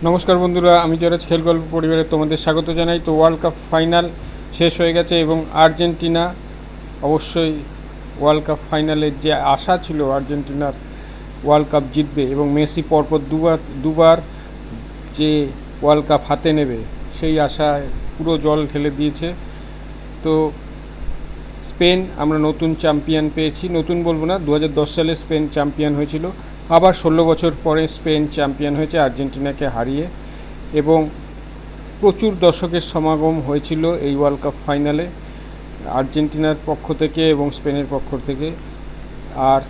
নমস্কার বন্ধুরা, আমি জয়রাজ খেল গল্প পরিবারে তোমাদের স্বাগত জানাই। তো ওয়ার্ল্ড কাপ ফাইনাল শেষ হয়ে গেছে এবং আর্জেন্টিনা অবশ্যই ওয়ার্ল্ড কাপ ফাইনালের যে আশা ছিল আর্জেন্টিনার ওয়ার্ল্ড কাপ জিতবে এবং মেসি পরপর দুবার যে ওয়ার্ল্ড কাপ হাতে নেবে সেই আশায় পুরো জল ঢেলে দিয়েছে। তো স্পেন আমরা নতুন চ্যাম্পিয়ন পেয়েছি, নতুন বলবো না, 2010 সালে স্পেন চ্যাম্পিয়ন হয়েছিল, আবার 16 বছর পরে স্পেন চ্যাম্পিয়ন হয়েছে আর্জেন্টিনাকে হারিয়ে। এবং প্রচুর দর্শকের সমাগম হয়েছিল এই ওয়ার্ল্ড কাপ ফাইনালে আর্জেন্টিনার পক্ষ থেকে এবং স্পেনের পক্ষ থেকে। আর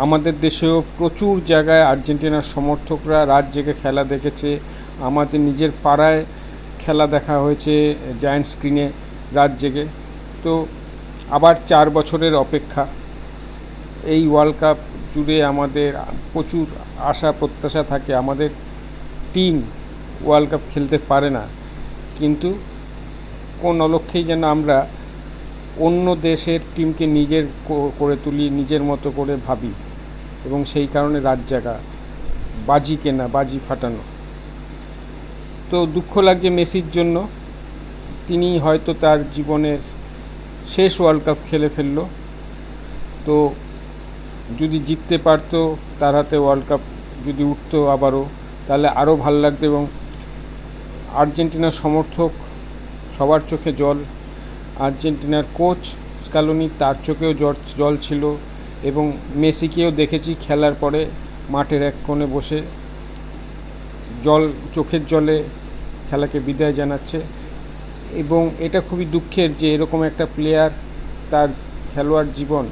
আমাদের দেশেও প্রচুর জায়গায় আর্জেন্টিনার সমর্থকরা রাত জেগে খেলা দেখেছে। আমাদের নিজের পাড়ায় খেলা দেখা হয়েছে জায়ান্ট স্ক্রিনে রাত জেগে। তো আবার 4 বছরের অপেক্ষা। এই ওয়ার্ল্ড কাপ জুড়ে আমাদের প্রচুর আশা প্রত্যাশা থাকে। আমাদের টিম ওয়ার্ল্ড কাপ খেলতে পারে না, কিন্তু কোন অলক্ষ্যেই যেন আমরা অন্য দেশের টিমকে নিজের করে তুলি, নিজের মতো করে ভাবি, এবং সেই কারণে রাত জাগা, বাজি কেনা, বাজি ফাটানো। তো দুঃখ লাগছে মেসির জন্য, তিনি হয়তো তার জীবনের শেষ ওয়ার্ল্ড কাপ খেলে ফেললো। তো যদি জিততে পারতো, তার হাতে ওয়ার্ল্ড কাপ যদি উঠতো আবারও, তাহলে আরও ভালো লাগতো। এবং আর্জেন্টিনার সমর্থক সবার চোখে জল, আর্জেন্টিনার কোচ স্কালোনি তার চোখেও জল ছিল। এবং মেসিকেও দেখেছি খেলার পরে মাঠের এক কোণে বসে চোখের জলে খেলাকে বিদায় জানাচ্ছে। এবং এটা খুবই দুঃখের যে এরকম একটা প্লেয়ার তার খেলোয়াড় জীবন,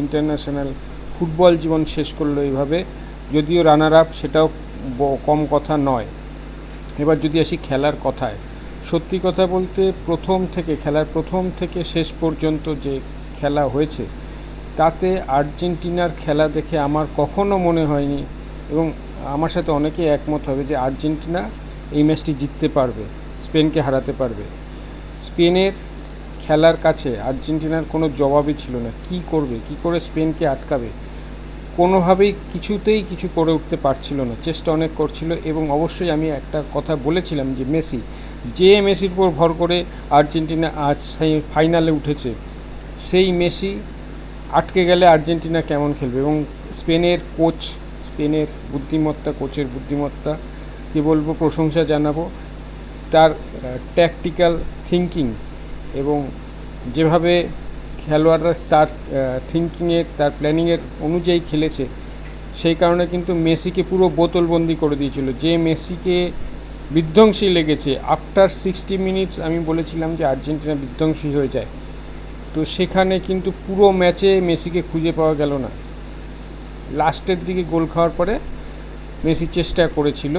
ইন্টারন্যাশনাল ফুটবল জীবন শেষ করলো এইভাবে। যদিও রানার আপ, সেটাও কম কথা নয়। এবার যদি আসি খেলার কথায়, সত্যি কথা বলতে খেলার প্রথম থেকে শেষ পর্যন্ত যে খেলা হয়েছে, তাতে আর্জেন্টিনার খেলা দেখে আমার কখনো মনে হয়নি, এবং আমার সাথে অনেকেই একমত হবে, যে আর্জেন্টিনা এই ম্যাচটি জিততে পারবে, স্পেনকে হারাতে পারবে। স্পেনের খেলার কাছে আর্জেন্টিনার কোনো জবাবই ছিল না। কী করবে, কী করে স্পেনকে আটকাবে, কোনোভাবেই কিছুতেই কিছু করে উঠতে পারছিল না। চেষ্টা অনেক করছিল, এবং অবশ্যই আমি একটা কথা বলেছিলাম যে মেসির উপর ভর করে আর্জেন্টিনা আজ ফাইনালে উঠেছে, সেই মেসি আটকে গেলে আর্জেন্টিনা কেমন খেলবে। এবং স্পেনের বুদ্ধিমত্তা, কোচের বুদ্ধিমত্তা কী বলবো, প্রশংসা জানাবো। তার ট্যাকটিক্যাল থিঙ্কিং এবং যেভাবে খেলোয়াড়রা তার থিঙ্কিংয়ের, তার প্ল্যানিংয়ের অনুযায়ী খেলেছে, সেই কারণে কিন্তু মেসিকে পুরো বোতলবন্দি করে দিয়েছিল। যে মেসিকে বিধ্বংসী লেগেছে আফটার 60 মিনিটস, আমি বলেছিলাম যে আর্জেন্টিনা বিধ্বংসী হয়ে যায়। তো সেখানে কিন্তু পুরো ম্যাচে মেসিকে খুঁজে পাওয়া গেল না। লাস্টের দিকে গোল খাওয়ার পরে মেসি চেষ্টা করেছিল,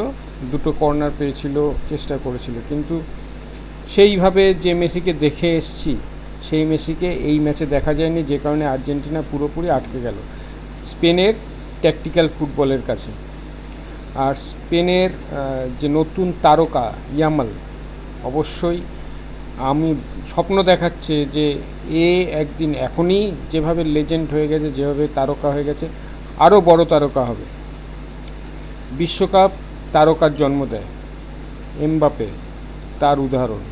দুটো কর্নার পেয়েছিল, চেষ্টা করেছিল, কিন্তু সেইভাবে যে মেসিকে দেখে এসছি, সেই মেসিকে এই ম্যাচে দেখা যায়নি, যে কারণে আর্জেন্টিনা পুরোপুরি আটকে গেল স্পেনের ট্যাকটিক্যাল ফুটবলের কাছে। আর স্পেনের যে নতুন তারকা ইয়ামাল, অবশ্যই আমি স্বপ্ন দেখাচ্ছে যে একদিন, এখনই যেভাবে লেজেন্ড হয়ে গেছে, যেভাবে তারকা হয়ে গেছে, আরও বড় তারকা হবে। বিশ্বকাপ তারকার জন্ম দেয়, এমবাপে তার উদাহরণ,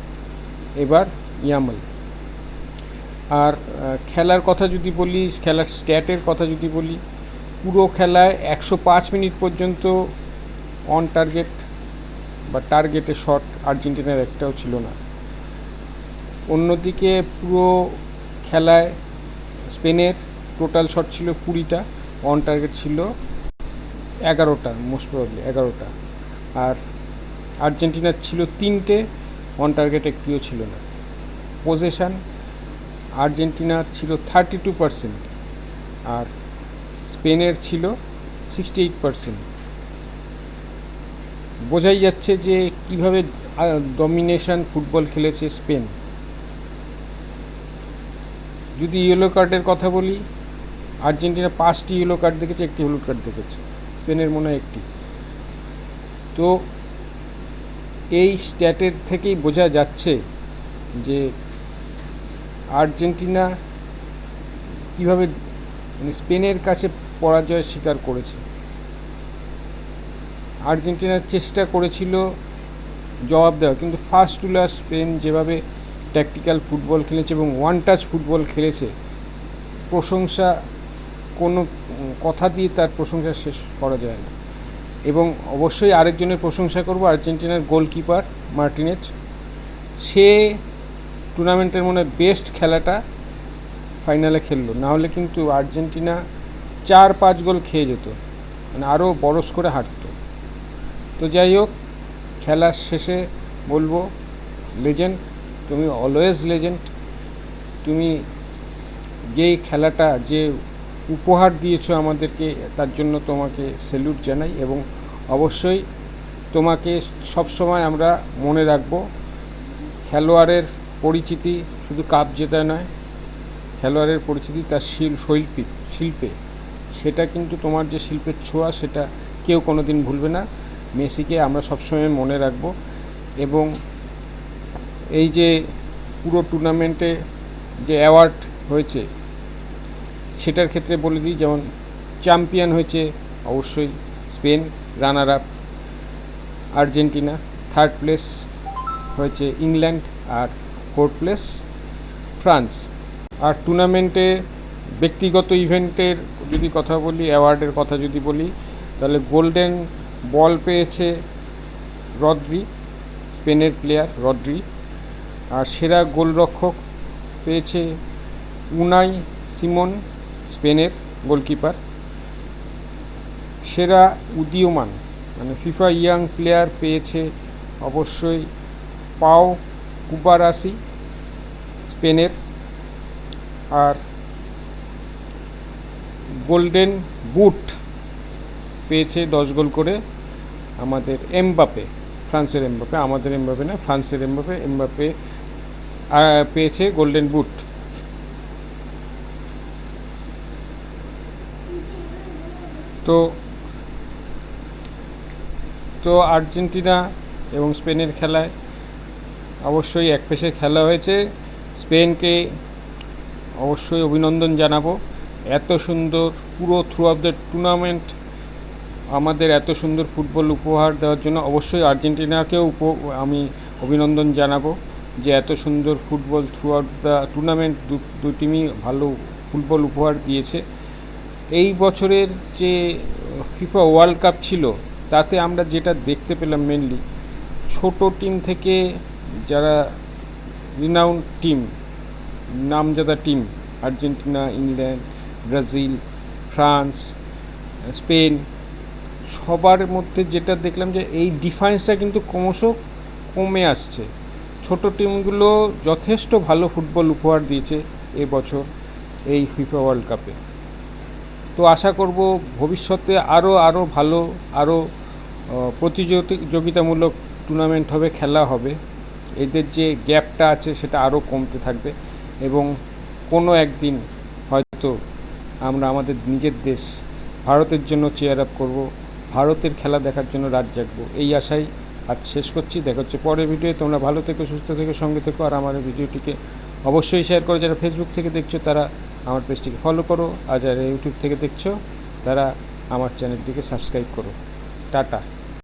এবার ইয়ামাল। আর খেলার কথা যদি বলি, খেলার স্ট্যাটের কথা যদি বলি, পুরো খেলায় 105 মিনিট পর্যন্ত অন টার্গেট বা টার্গেটে শট আর্জেন্টিনার একটাও ছিল না। অন্যদিকে পুরো খেলায় স্পেনের টোটাল শট ছিল 20টা, অন টার্গেট ছিল 11টা, মোস্ট প্রবাবলি 11টা। আর আর্জেন্টিনার ছিল 3টে, অন টার্গেট একটিও ছিল না। পজেশন আর্জেন্টিনার ছিল 32%, আর স্পেনের ছিল 68%। বোঝাই যাচ্ছে যে কিভাবে ডমিনেশন ফুটবল খেলেছে স্পেন। যদি ইয়েলো কার্ডের কথা বলি, আর্জেন্টিনা 5টি ইয়েলো কার্ড দেখেছে, 1টি হলুদ কার্ড দেখেছে, স্পেনের মনে হয় 1টি। তো এই স্ট্যাটের থেকেই বোঝা যাচ্ছে যে আর্জেন্টিনা কীভাবে স্পেনের কাছে পরাজয় স্বীকার করেছে। আর্জেন্টিনার চেষ্টা করেছিল জবাব দেওয়া, কিন্তু ফার্স্ট টু লাস্ট স্পেন যেভাবে ট্যাকটিক্যাল ফুটবল খেলেছে এবং ওয়ান টাচ ফুটবল খেলেছে, প্রশংসা কোনো কথা দিয়ে তার প্রশংসা শেষ করা যায় না। এবং অবশ্যই আরেকজনের প্রশংসা করব, আর্জেন্টিনার গোলকিপার মার্টিনেজ। সে টুর্নামেন্টের মনে বেস্ট খেলাটা ফাইনালে খেললো, নাহলে কিন্তু আর্জেন্টিনা 4-5 গোল খেয়ে যেত, মানে আরও বড় করে হারতো। তো যাই হোক, খেলার শেষে বলবো, লেজেন্ড, তুমি অলওয়েজ লেজেন্ড। তুমি যেই খেলাটা যে উপহার দিয়েছো আমাদেরকে, তার জন্য তোমাকে স্যালুট জানাই। এবং অবশ্যই তোমাকে সবসময় আমরা মনে রাখবো। খেলোয়াড়ের পরিচিতি শুধু কাপ জেতা নয়, খেলোয়াড়ের পরিচিতি তার শিল্পে, সেটা কিন্তু তোমার যে শিল্পের ছোঁয়া, সেটা কেউ কোনো দিন ভুলবে না। মেসিকে আমরা সবসময় মনে রাখব। এবং এই যে পুরো টুর্নামেন্টে যে অ্যাওয়ার্ড হয়েছে, সেটার ক্ষেত্রে বলে দিই, যেমন চ্যাম্পিয়ন হয়েছে অবশ্যই Spain, runner up Argentina, third place হয়েছে ইংল্যান্ড, আর ফোর্থ প্লেস ফ্রান্স। আর টুর্নামেন্টে ব্যক্তিগত ইভেন্টের যদি কথা বলি, অ্যাওয়ার্ডের কথা যদি বলি, তাহলে গোল্ডেন বল পেয়েছে রদ্রি, স্পেনের প্লেয়ার রদ্রি। আর সেরা গোলরক্ষক পেয়েছে উনাই সিমন, স্পেনের গোলকিপার। সেরা উদীয়মান মানে ফিফা ইয়াং প্লেয়ার পেয়েছে অবশ্যই পাও কুবারাসি, স্পেনের। আর গোল্ডেন বুট পেয়েছে 10 গোল করে আমাদের এমবাপে, ফ্রান্সের এমবাপে, আমাদের এমবাপে না, ফ্রান্সের এমবাপে পেয়েছে গোল্ডেন বুট। তো আর্জেন্টিনা এবং স্পেনের খেলায় অবশ্যই এক পেশে খেলা হয়েছে। স্পেনকে অবশ্যই অভিনন্দন জানাবো, এত সুন্দর পুরো থ্রু আউট দ্য টুর্নামেন্ট আমাদের এত সুন্দর ফুটবল উপহার দেওয়ার জন্য। অবশ্যই আর্জেন্টিনাকেও আমি অভিনন্দন জানাবো, যে এত সুন্দর football through out the tournament দু টিমই ভালো ফুটবল উপহার দিয়েছে। এই বছরের যে ফিফা ওয়ার্ল্ড কাপ ছিল, তাতে আমরা যেটা দেখতে পেলাম, মেনলি ছোট টিম থেকে যারা রিনাউন্ড টিম, নামজাদা team, Argentina, England, Brazil, France, Spain, সবার মধ্যে যেটা দেখলাম যে এই ডিফারেন্সটা কিন্তু ক্রমশ কমে আসছে। ছোট টিমগুলো যথেষ্ট ভালো ফুটবল উপহার দিয়েছে এবছর এই ফিফা ওয়ার্ল্ড কাপে। তো আশা করব ভবিষ্যতে আরও ভালো, আরও প্রতিযোগিতামূলক টুর্নামেন্ট হবে, খেলা হবে। এদের যে গ্যাপটা আছে সেটা আরও কমতে থাকবে, এবং কোনো একদিন হয়তো আমরা আমাদের নিজের দেশ ভারতের জন্য চেয়ার আপ করব, ভারতের খেলা দেখার জন্য রাত জাগবো। এই আশাই আজ শেষ করছি। দেখা হচ্ছে পরের ভিডিওয়ে। তোমরা ভালো থেকো, সুস্থ থেকো, সঙ্গে থেকো। আর আমার ভিডিওটিকে অবশ্যই শেয়ার করো। যারা ফেসবুক থেকে দেখছো তারা আমার পেজটিকে ফলো করো, আর যারা ইউটিউব থেকে দেখছো তারা আমার চ্যানেলটিকে সাবস্ক্রাইব করো। টাটা।